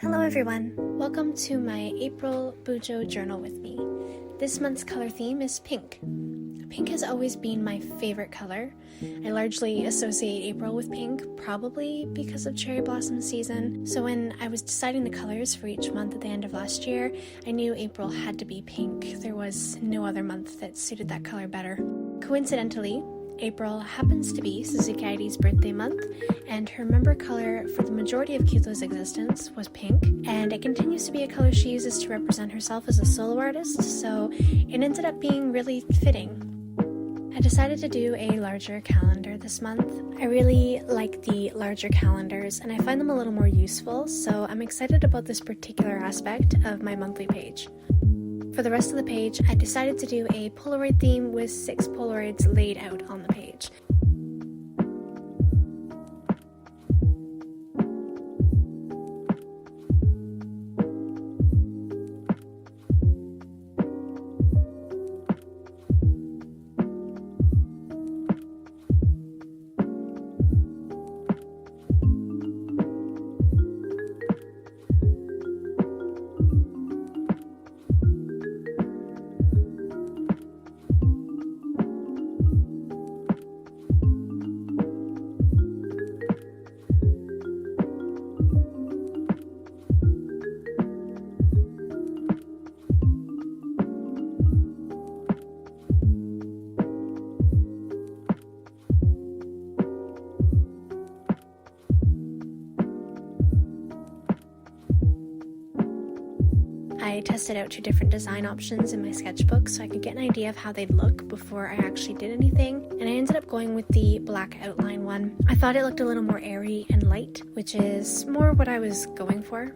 Hello everyone! Welcome to my April Bujo journal with me. This month's color theme is pink. Pink has always been my favorite color. I largely associate April with pink, probably because of cherry blossom season. So when I was deciding the colors for each month at the end of last year, I knew April had to be pink. There was no other month that suited that color better. Coincidentally, April happens to be Suzuki Aidi's birthday month, and her member color for the majority of Kyuto's existence was pink, and it continues to be a color she uses to represent herself as a solo artist, so it ended up being really fitting. I decided to do a larger calendar this month. I really like the larger calendars, and I find them a little more useful, so I'm excited about this particular aspect of my monthly page. For the rest of the page, I decided to do a Polaroid theme with 6 Polaroids laid out on the page. I tested out 2 different design options in my sketchbook so I could get an idea of how they'd look before I actually did anything, and I ended up going with the black outline one. I thought it looked a little more airy and light, which is more what I was going for.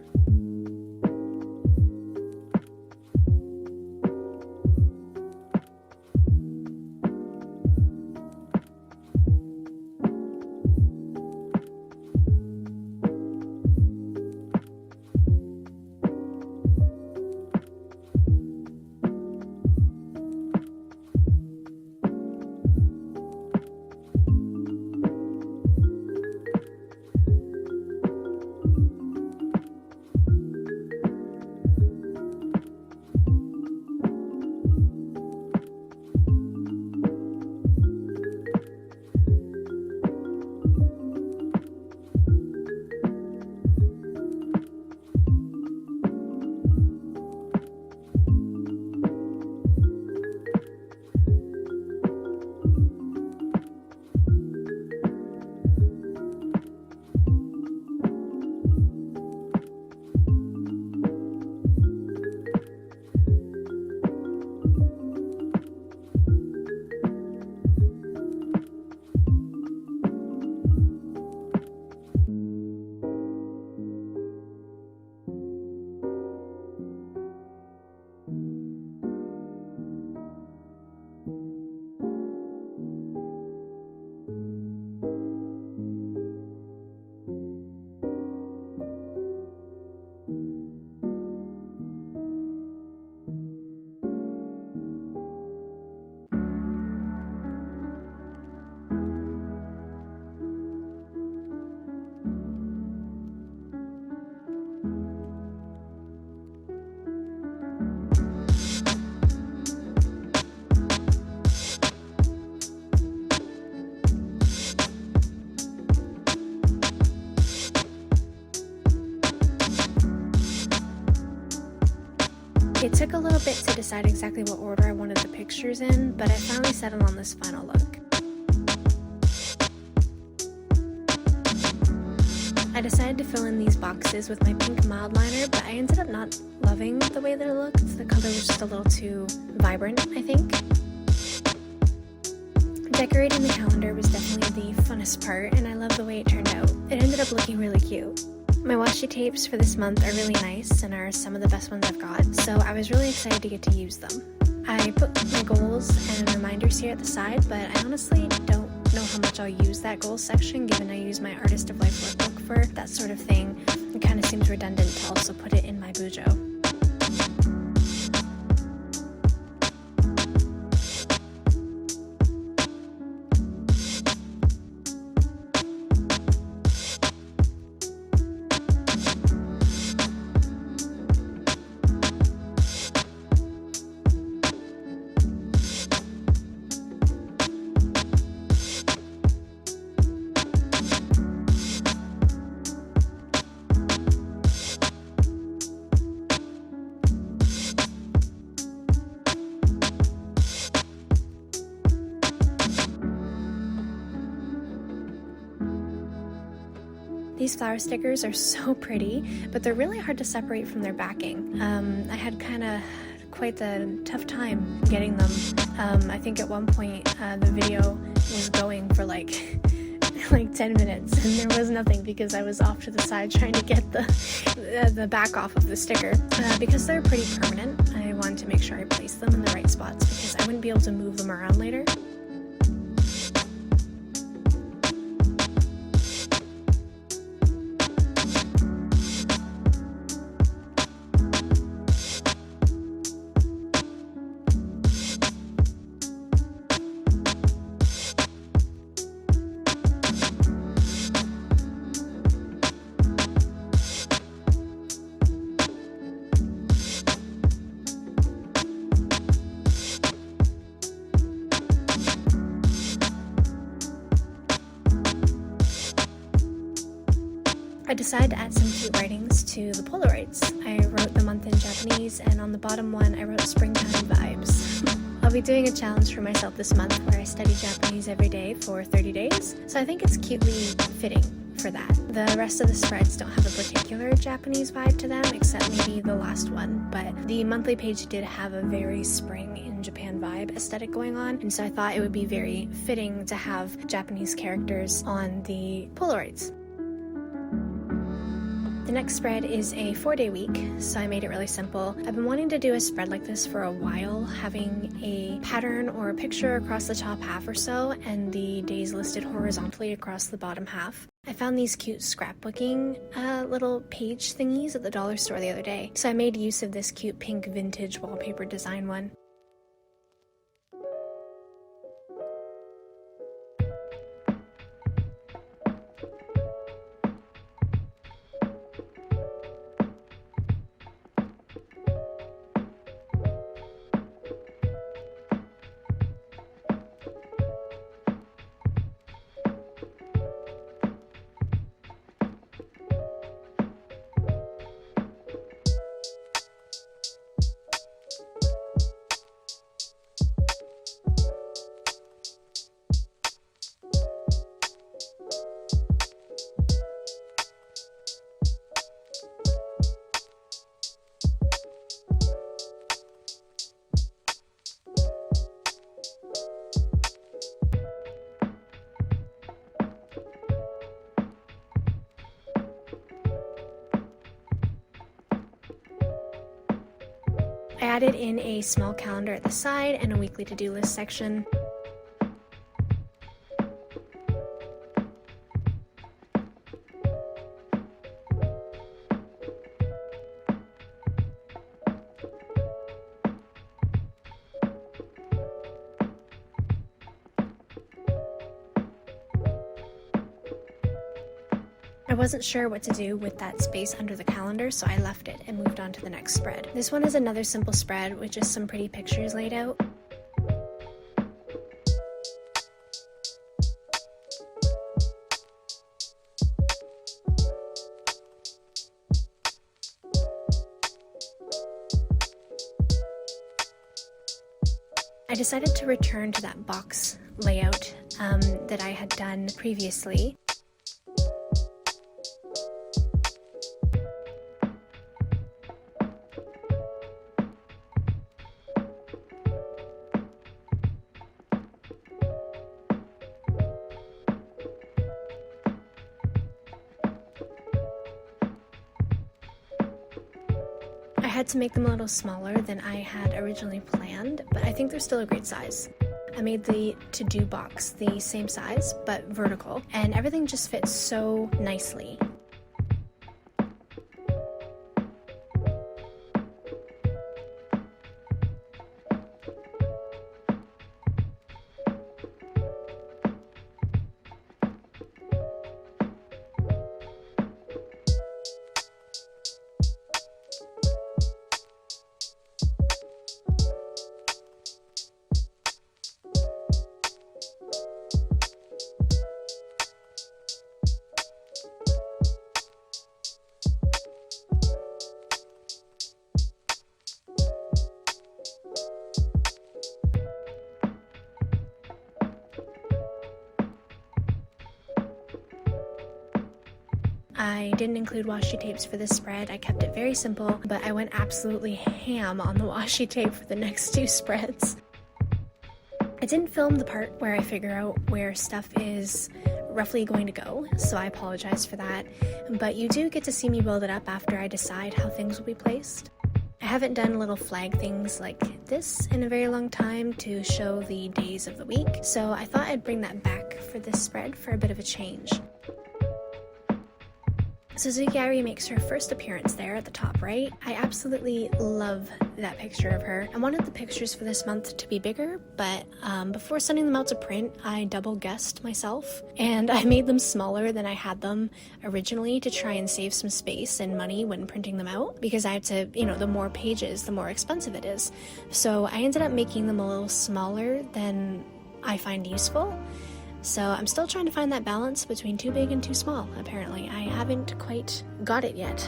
It took a little bit to decide exactly what order I wanted the pictures in, but I finally settled on this final look. I decided to fill in these boxes with my pink mild liner, but I ended up not loving the way that it looked. The color was just a little too vibrant, I think. Decorating the calendar was definitely the funnest part, and I love the way it turned out. It ended up looking really cute. My washi tapes for this month are really nice and are some of the best ones I've got, so I was really excited to get to use them. I put my goals and reminders here at the side, but I honestly don't know how much I'll use that goals section given I use my Artist of Life workbook for that sort of thing. It kind of seems redundant to also put it in my Bujo. These flower stickers are so pretty, but they're really hard to separate from their backing. I had kind of quite the tough time getting them. I think at one point the video was going for like 10 minutes and there was nothing because I was off to the side trying to get the back off of the sticker. Because they're pretty permanent, I wanted to make sure I placed them in the right spots because I wouldn't be able to move them around later. I decided to add some cute writings to the Polaroids. I wrote the month in Japanese, and on the bottom one I wrote springtime vibes. I'll be doing a challenge for myself this month where I study Japanese every day for 30 days, so I think it's cutely fitting for that. The rest of the spreads don't have a particular Japanese vibe to them, except maybe the last one, but the monthly page did have a very spring in Japan vibe aesthetic going on, and so I thought it would be very fitting to have Japanese characters on the Polaroids. The next spread is a 4-day week, so I made it really simple. I've been wanting to do a spread like this for a while, having a pattern or a picture across the top half or so, and the days listed horizontally across the bottom half. I found these cute scrapbooking little page thingies at the dollar store the other day, so I made use of this cute pink vintage wallpaper design one. I added in a small calendar at the side and a weekly to-do list section. I wasn't sure what to do with that space under the calendar, so I left it and moved on to the next spread. This one is another simple spread with just some pretty pictures laid out. I decided to return to that box layout that I had done previously. I had to make them a little smaller than I had originally planned, but I think they're still a great size. I made the to-do box the same size, but vertical, and everything just fits so nicely. I didn't include washi tapes for this spread. I kept it very simple, but I went absolutely ham on the washi tape for the next two spreads. I didn't film the part where I figure out where stuff is roughly going to go, so I apologize for that, but you do get to see me build it up after I decide how things will be placed. I haven't done little flag things like this in a very long time to show the days of the week, so I thought I'd bring that back for this spread for a bit of a change. Suzuki makes her first appearance there at the top right. I absolutely love that picture of her. I wanted the pictures for this month to be bigger, but before sending them out to print, I double guessed myself, and I made them smaller than I had them originally to try and save some space and money when printing them out, because I have to, the more pages, the more expensive it is. So I ended up making them a little smaller than I find useful. So I'm still trying to find that balance between too big and too small, apparently. I haven't quite got it yet.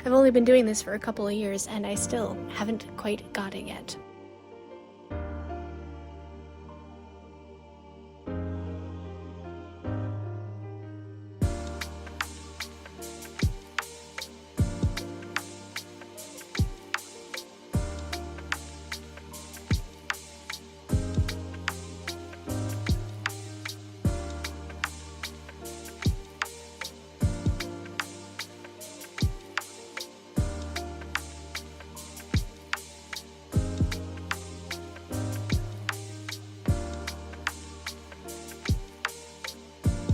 I've only been doing this for a couple of years, and I still haven't quite got it yet.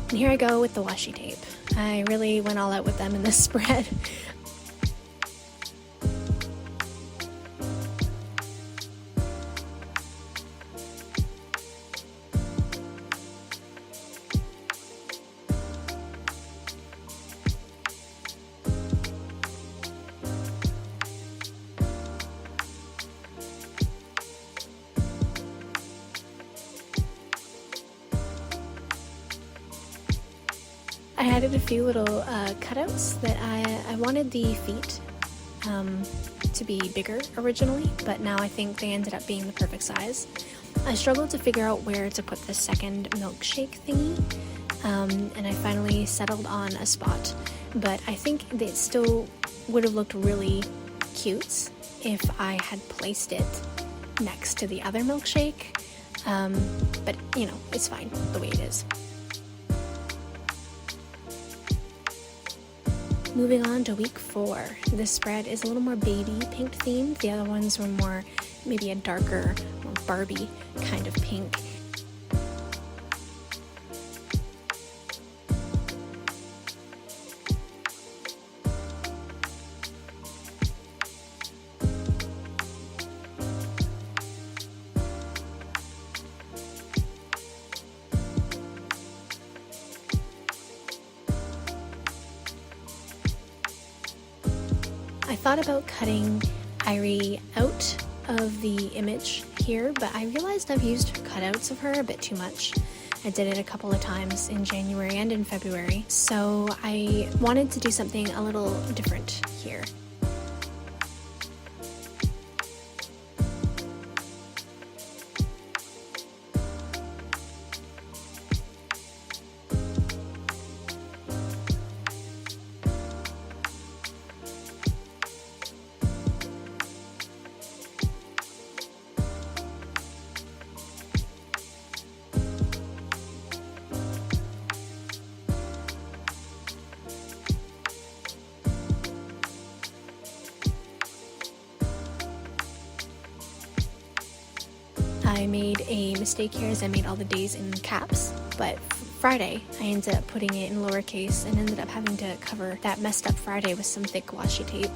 And here I go with the washi tape. I really went all out with them in this spread. I added a few little cutouts that I wanted the feet to be bigger originally, but now I think they ended up being the perfect size. I struggled to figure out where to put the second milkshake thingy, and I finally settled on a spot, but I think it still would have looked really cute if I had placed it next to the other milkshake, but it's fine the way it is. Moving on to week 4. This spread is a little more baby pink themed. The other ones were more, maybe a darker, more Barbie kind of pink. I thought about cutting Irie out of the image here, but I realized I've used cutouts of her a bit too much. I did it a couple of times in January and in February, so I wanted to do something a little different here. I made a mistake here as I made all the days in caps, but Friday I ended up putting it in lowercase and ended up having to cover that messed up Friday with some thick washi tape.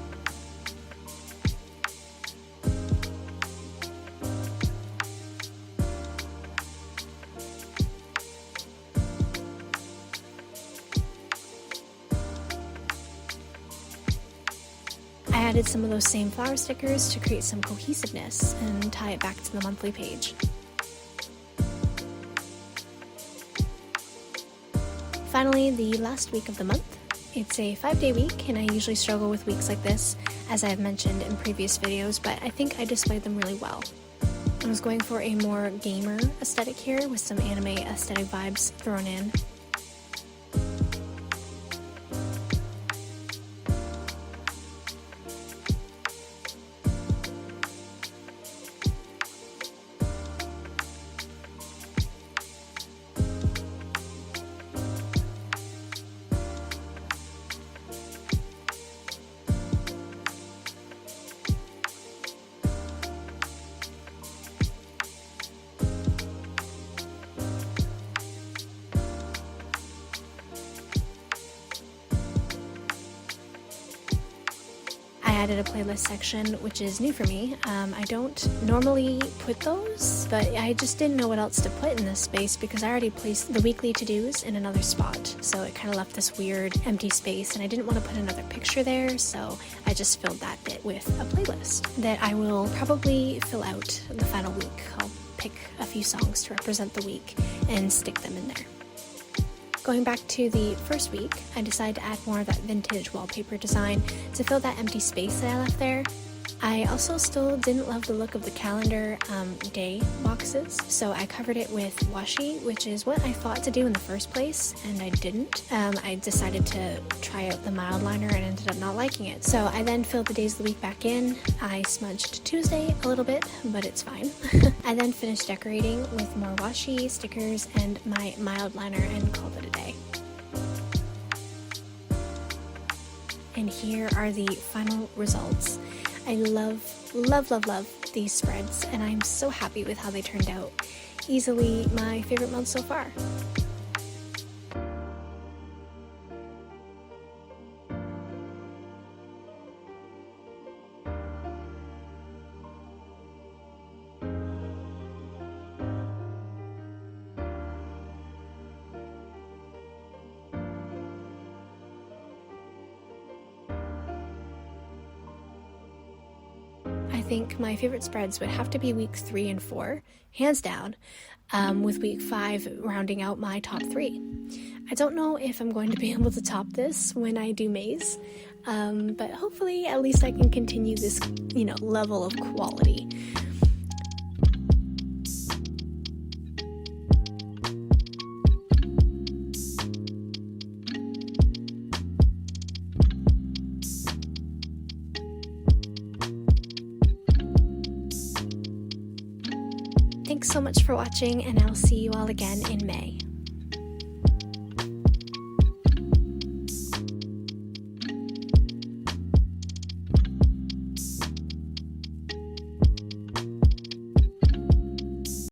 I added some of those same flower stickers to create some cohesiveness and tie it back to the monthly page. Finally, the last week of the month. It's a 5-day week, and I usually struggle with weeks like this, as I've mentioned in previous videos, but I think I displayed them really well. I was going for a more gamer aesthetic here with some anime aesthetic vibes thrown in. added a playlist section, which is new for me. I don't normally put those, but I just didn't know what else to put in this space because I already placed the weekly to-dos in another spot, so it kind of left this weird empty space, and I didn't want to put another picture there, so I just filled that bit with a playlist that I will probably fill out the final week. I'll pick a few songs to represent the week and stick them in there. Going back to the first week, I decided to add more of that vintage wallpaper design to fill that empty space that I left there. I also still didn't love the look of the calendar day boxes, so I covered it with washi, which is what I thought to do in the first place, and I didn't. I decided to try out the mild liner and ended up not liking it. So I then filled the days of the week back in. I smudged Tuesday a little bit, but it's fine. I then finished decorating with more washi, stickers, and my mild liner and called it a day. And here are the final results. I love these spreads, and I'm so happy with how they turned out. Easily my favorite month so far. I think my favorite spreads would have to be weeks 3 and 4, hands down, with week 5 rounding out my top 3. I don't know if I'm going to be able to top this when I do May's, but hopefully at least I can continue this, level of quality. Thanks so much for watching, and I'll see you all again in May.